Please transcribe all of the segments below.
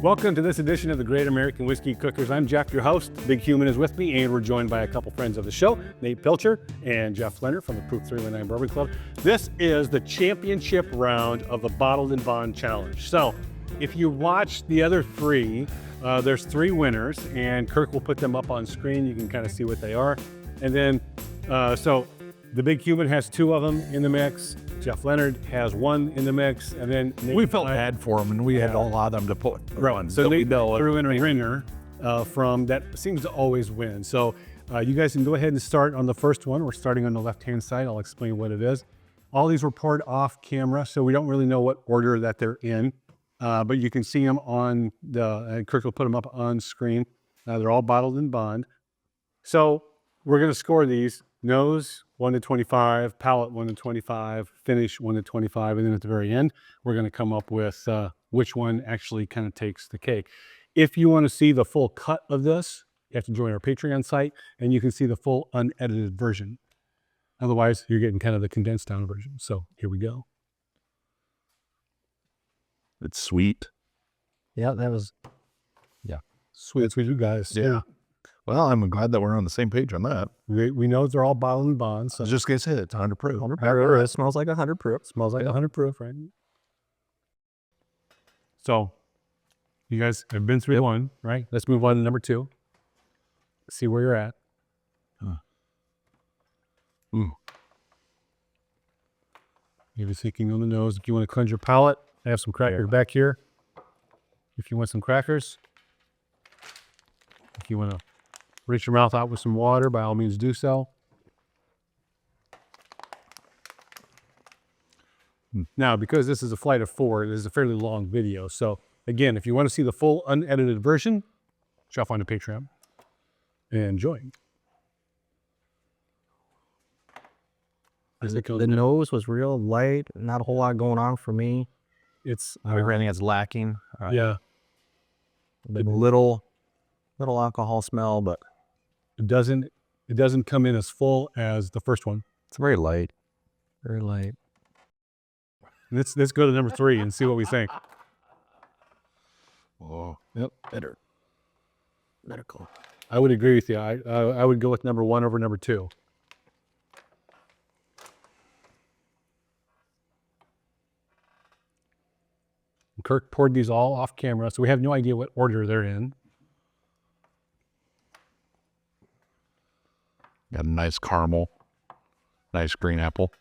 Welcome to this edition of the Great American Whiskey Cookers. I'm Jeff, your host. Big Human is with me, and we're joined by a couple friends of the show, Nate Pilcher and Jeff Leonard from the Proof 319 Bourbon Club. This is the championship round of the Bottled and Bond Challenge. So if you watch the other three, there's three winners, and Kirk will put them up on screen. You can kind of see what they are. And then, so the Big Human has two of them in the mix. Jeff Leonard has one in the mix, and then Nate we felt bad for him, and we had to allow them to put one. So Nate threw in a winner from that seems to always win. So you guys can go ahead and start on the first one. We're starting on the left-hand side. I'll explain what it is. All these were poured off camera, so we don't really know what order that they're in, but you can see them on the. Kirk will put them up on screen. They're all Bottled and Bond. So we're going to score these. Nose 1 to 25, palate 1 to 25, finish 1 to 25, and then at the very end, we're going to come up with which one actually kind of takes the cake. If you want to see the full cut of this, you have to join our Patreon site, and you can see the full unedited version. Otherwise, you're getting kind of the condensed down version. So here we go. It's sweet. Yeah, that was. Sweet, sweet, you guys. Yeah. Well, I'm glad that we're on the same page on that. We know they're all Bottled and Bond. I So was just going to say it's 100 proof. 100 proof. It smells like 100 proof. smells like 100 proof, right? So you guys have been through one, right? Let's move on to number two. See where you're at. Ooh. Maybe thinking on the nose. If you want to cleanse your palate, I have some crackers back here. If you want some crackers, if you want to reach your mouth out with some water, by all means do so. Now, because this is a flight of four, it is a fairly long video. So again, if you want to see the full unedited version, jump onto Patreon and enjoy. The nose was real light. Not a whole lot going on for me. It's Everything is lacking. yeah. Little alcohol smell, but It doesn't come in as full as the first one. it's very light. Very light. Let's go to number three and see what we think. Oh, Yep. Better call. I would agree with you. I would go with number one over number two. Kirk poured these all off camera, so we have no idea what order they're in. got a nice caramel, nice green apple.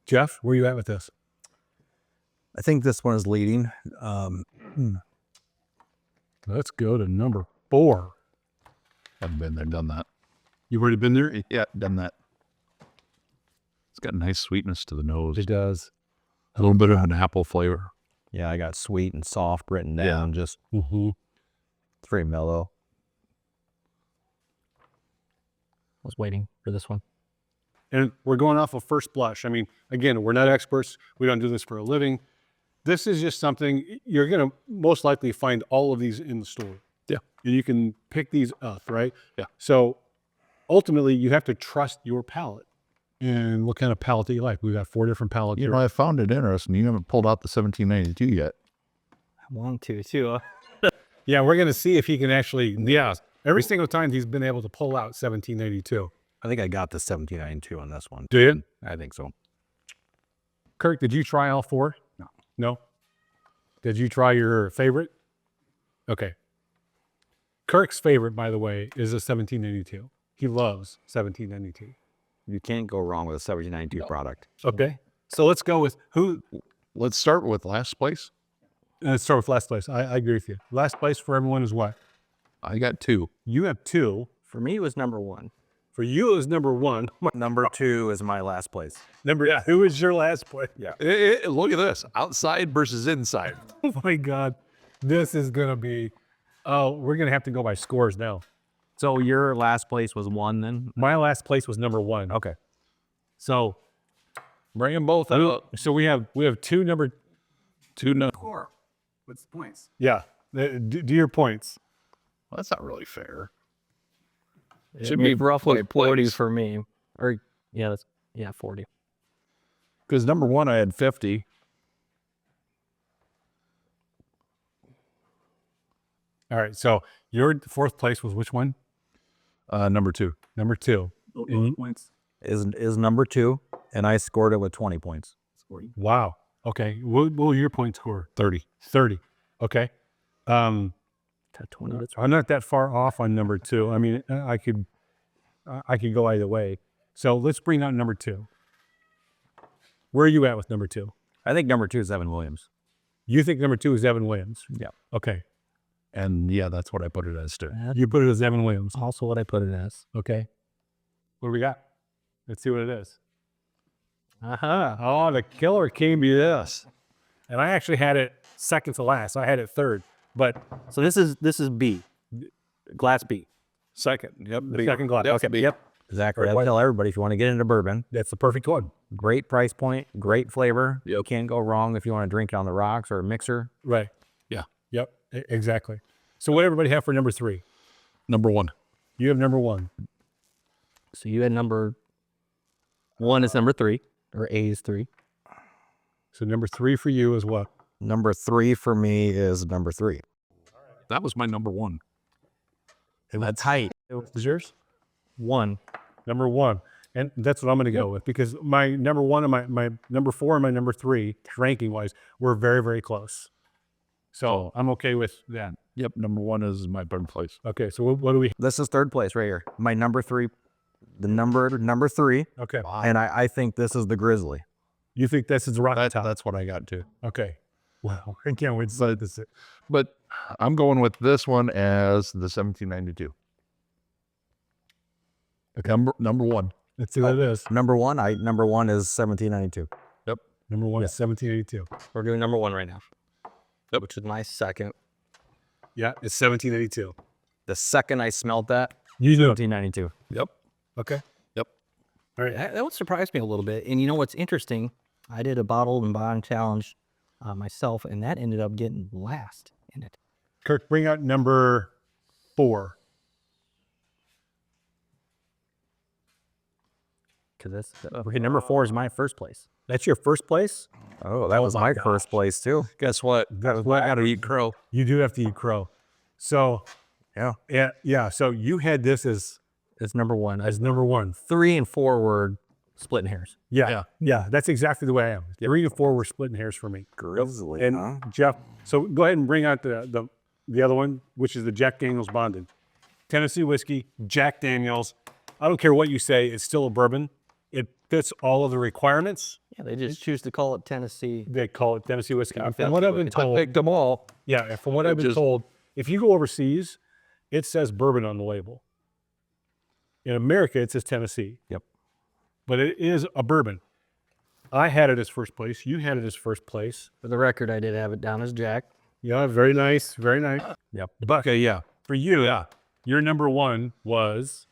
Jeff, where are you at with this? I think this one is leading. Let's go to number four. Haven't been there, done that. You've already been there? Yeah, done that. It's got a nice sweetness to the nose. It does. A little bit of an apple flavor. Yeah, I got sweet and soft written down. Just it's very mellow. I was waiting for this one. And we're going off of first blush. I mean, again, we're not experts. We don't do this for a living. This is just something you're going to most likely find all of these in the store. Yeah. And you can pick these up, right? Yeah. So ultimately, you have to trust your palate and what kind of palate that you like. We've got four different palettes You here. know, I found it interesting. You haven't pulled out the 1792 yet. I want to too. Yeah, we're going to see if he can actually, every single time he's been able to pull out 1782. I think I got the 1792 on this one. Do you? I think so. Kirk, did you try all four? No. No? Did you try your favorite? Okay. Kirk's favorite, by the way, is a 1792. He loves 1792. You can't go wrong with a 1792 product. Okay. So let's go with who? Let's start with last place. Let's start with last place. I agree with you. Last place for everyone is what? I got two. You have two. For me, it was number one. For you, it was number one. Number two is my last place. Number two is your last place. Yeah. Look at this. Outside versus inside. Oh my God. This is going to be, we're going to have to go by scores now. So your last place was one then? My last place was number one. Okay. So, Bring them both out. so we have two number, Two. No. Score. What's the points? yeah. Do your points. Well, that's not really fair. Should be roughly point 40 place. for me. Or, yeah, 40. Because number one, I had 50. All right. So your fourth place was which one? Number 2. Number 2. Points. Is number 2, and I scored it with 20 points. Wow. Okay. What was your point score? 30. 30. Okay. 20. I'm not that far off on number 2. I mean, I could go either way. So let's bring out number 2. Where are you at with number 2? I think number 2 is Evan Williams. You think number 2 is Evan Williams? Yeah. Okay. And yeah, that's what I put it as too. You put it as Evan Williams. Also what I put it as. Okay. What do we got? Let's see what it is. Uh-huh. Oh, the killer came to this. And I actually had it second to last. I had it third. But So this is B, glass B. Second. Yep. the second glass. Yep. Okay. Yep. Exactly. I tell everybody, if you want to get into bourbon, That's the perfect one. great price point, great flavor. Yep. You can't go wrong if you want to drink it on the rocks or a mixer. Right. Yeah. Yep. Exactly. So what did everybody have for number 3? Number 1. You have number 1. So you had number 1 is number 3, or A is 3. So number 3 for you is what? Number 3 for me is number 3. That was my number 1. That's tight. Is yours? 1. Number 1. And that's what I'm going to go with because my number 1 and my number 4 and my number 3, ranking wise, were very, very close. So I'm okay with that. Yep. Number 1 is my third place. Okay. So what do we? This is third place right here. My number 3, the number 3, Okay. and I think this is the Grizzly. You think this is the Rocky Top? That's what I got too. Okay. Wow. I can't wait to say this. But I'm going with this one as the 1792. Number 1. Let's see what it is. Number 1 is 1792. Number 1 is 1782. We're doing number 1 right now. Which is my second. Yeah, it's 1782. The second I smelled that, You do. 1792. Yep. Okay. Yep. All right. That would surprise me a little bit. And you know what's interesting? I did a bottle and bond challenge myself, and that ended up getting last in it. Kirk, bring out number 4. Because okay, number 4 is my first place. That's your first place? Oh, that was my first place too. Guess what? That's what I got to eat crow. you do have to eat crow. So Yeah. yeah. So you had this as It's number 1. number 1. 3 and 4 were splitting hairs. Yeah. That's exactly the way I am. 3 and 4 were splitting hairs for me. Grizzly, And huh? Jeff, so go ahead and bring out the other one, which is the Jack Daniels Bonded. Tennessee whiskey, Jack Daniels. I don't care what you say, it's still a bourbon. It fits all of the requirements. Yeah, they just choose to call it Tennessee. They call it Tennessee whiskey. Yeah, From what I've been I told, Picked them all. yeah, from what I've been told, if you go overseas, it says bourbon on the label. In America, it says Tennessee. Yep. But it is a bourbon. I had it as first place. You had it as first place. For the record, I did have it down as Jack. Yeah, very nice. Very nice. Yep. But yeah, for you, your number 1 was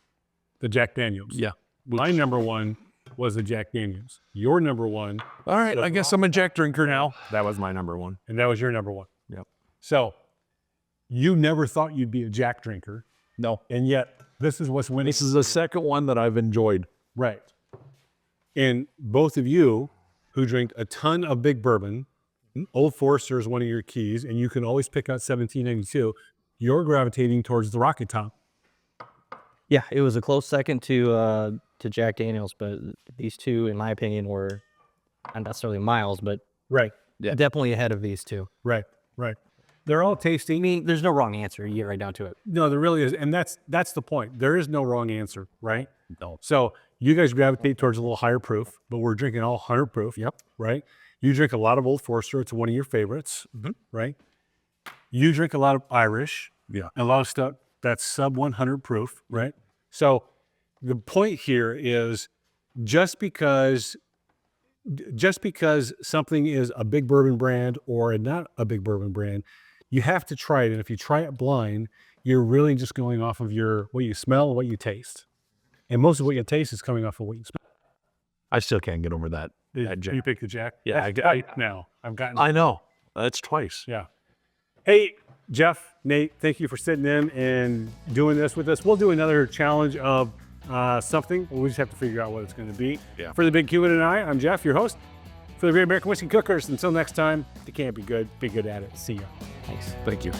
the Jack Daniels. Yeah. My number 1 was the Jack Daniels. Your number 1, All right. I guess I'm a Jack drinker now. That was my number 1. and that was your number 1. Yep. So you never thought you'd be a Jack drinker, No. and yet this is what's winning. This is the second one that I've enjoyed. Right. And both of you who drink a ton of big bourbon, Old Forester is one of your keys, and you can always pick out 1782. You're gravitating towards the Rocky Top. Yeah, it was a close second to Jack Daniels, but these two, in my opinion, were not necessarily miles, but Right. definitely ahead of these two. Right. They're all tasty. I mean, there's no wrong answer. You get right down to it. No, there really is. And that's the point. There is no wrong answer, right? No. So you guys gravitate towards a little higher proof, but we're drinking all 100 proof. Yep. Right? You drink a lot of Old Forester. It's one of your favorites, right? You drink a lot of Irish. Yeah. And a lot of stuff that's sub 100 proof, right? So the point here is just because something is a big bourbon brand or not a big bourbon brand, you have to try it. And if you try it blind, you're really just going off of what you smell and what you taste. And most of what you taste is coming off of what you smell. I still can't get over that. You pick the Jack? Yeah, That's right now. I've gotten. I know. That's twice. Yeah. Hey, Jeff, Nate, thank you for sitting in and doing this with us. We'll do another challenge of something. We just have to figure out what it's going to be. Yeah. For the Big Cuban and I'm Jeff, your host. For the Great American Whiskey Cookers, until next time, if you can't be good at it. See ya. Thanks. Thank you.